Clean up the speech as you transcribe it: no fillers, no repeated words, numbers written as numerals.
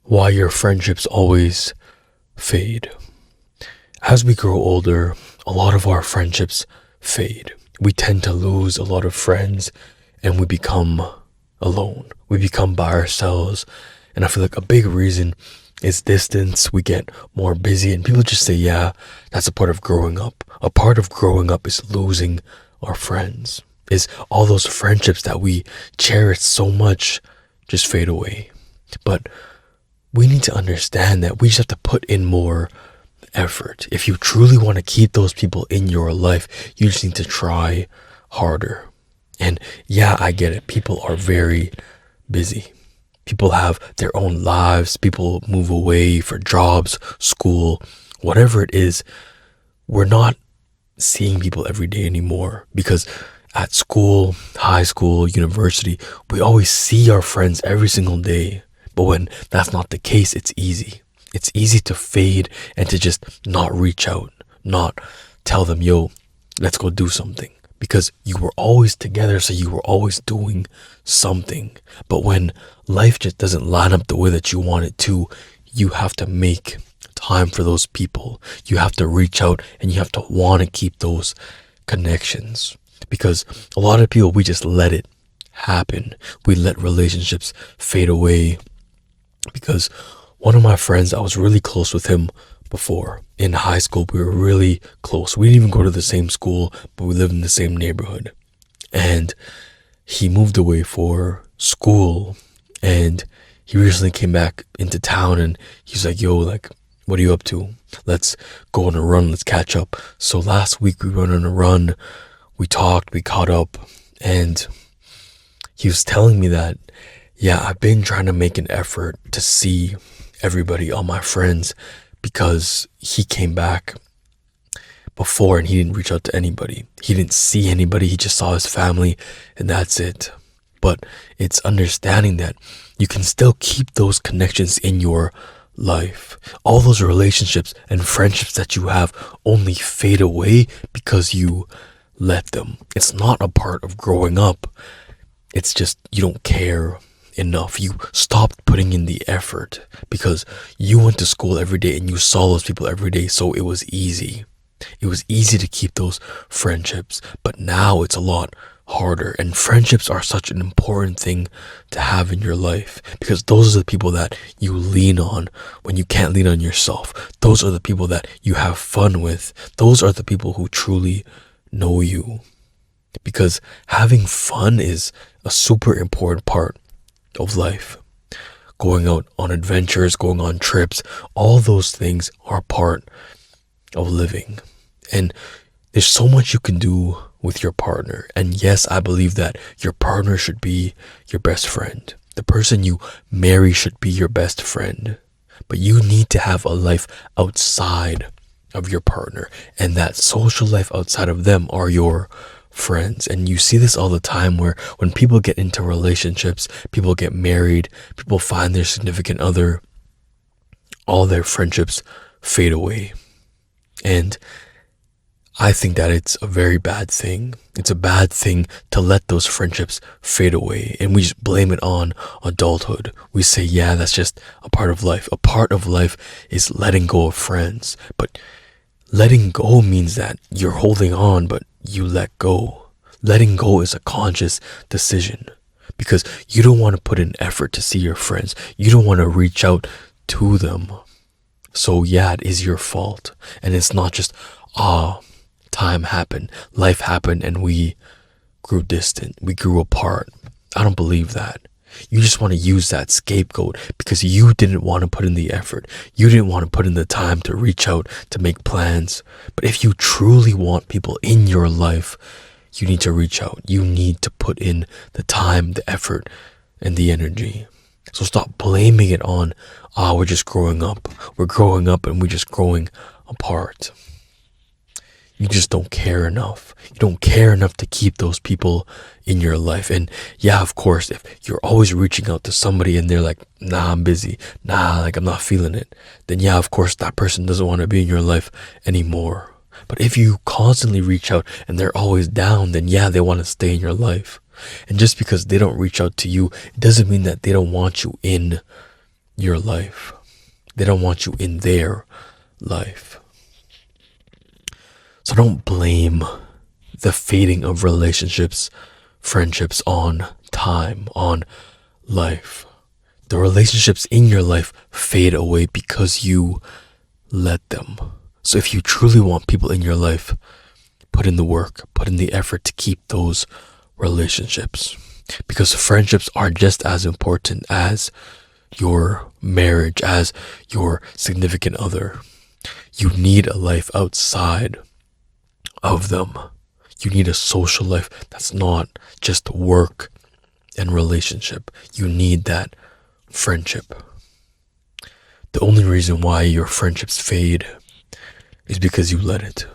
Why your friendships always fade. As we grow older, a lot of our friendships fade. We tend to lose a lot of friends and we become alone. We become by ourselves. And I feel like a big reason is distance. We get more busy and people just say, yeah, that's a part of growing up. A part of growing up is losing our friends, is all those friendships that we cherish so much just fade away. But we need to understand that we just have to put in more effort. If you truly want to keep those people in your life, you just need to try harder. And yeah, I get it. People are very busy. People have their own lives. People move away for jobs, school, whatever it is. We're not seeing people every day anymore because at school, high school, university, we always see our friends every single day. But when that's not the case, it's easy. It's easy to fade and to just not reach out, not tell them, yo, let's go do something. Because you were always together, so you were always doing something. But when life just doesn't line up the way that you want it to, you have to make time for those people. You have to reach out and you have to want to keep those connections. Because a lot of people, we just let it happen. We let relationships fade away. Because one of my friends, I was really close with him before. In high school, we were really close. We didn't even go to the same school, but we lived in the same neighborhood. And he moved away for school. And he recently came back into town and he's like, yo, like, what are you up to? Let's go on a run. Let's catch up. So last week we went on a run. We talked, we caught up. And he was telling me that, yeah, I've been trying to make an effort to see everybody, all my friends, because he came back before and he didn't reach out to anybody. He didn't see anybody. He just saw his family and that's it. But it's understanding that you can still keep those connections in your life. All those relationships and friendships that you have only fade away because you let them. It's not a part of growing up. It's just you don't care enough. You stopped putting in the effort because you went to school every day and you saw those people every day, so it was easy. It was easy to keep those friendships, but now it's a lot harder. And friendships are such an important thing to have in your life because those are the people that you lean on when you can't lean on yourself. Those are the people that you have fun with. Those are the people who truly know you, because having fun is a super important part of life. Going out on adventures, going on trips, all those things are part of living. And there's so much you can do with your partner. And yes, I believe that your partner should be your best friend. The person you marry should be your best friend. But you need to have a life outside of your partner, and that social life outside of them are your friends. And you see this all the time where when people get into relationships, people get married, people find their significant other, all their friendships fade away. And I think that it's a very bad thing. It's a bad thing to let those friendships fade away. And we just blame it on adulthood. We say, yeah, that's just a part of life. A part of life is letting go of friends. But letting go means that you're holding on, but you let go. Letting go is a conscious decision because you don't want to put in effort to see your friends. You don't want to reach out to them. So yeah, it is your fault. And it's not just, time happened, life happened, and we grew distant. We grew apart. I don't believe that. You just want to use that scapegoat because you didn't want to put in the effort. You didn't want to put in the time to reach out, to make plans. But if you truly want people in your life, you need to reach out. You need to put in the time, the effort, and the energy. So stop blaming it on, we're just growing up. We're growing up and we're just growing apart. You just don't care enough. You don't care enough to keep those people in your life. And yeah, of course, if you're always reaching out to somebody and they're like, nah, I'm busy. Nah, like I'm not feeling it. Then yeah, of course, that person doesn't want to be in your life anymore. But if you constantly reach out and they're always down, then yeah, they want to stay in your life. And just because they don't reach out to you, it doesn't mean that they don't want you in your life. They don't want you in their life. So don't blame the fading of relationships, friendships on time, on life. The relationships in your life fade away because you let them. So if you truly want people in your life, put in the work, put in the effort to keep those relationships. Because friendships are just as important as your marriage, as your significant other. You need a life outside of them. You need a social life that's not just work and relationship. You need that friendship. The only reason why your friendships fade is because you let it.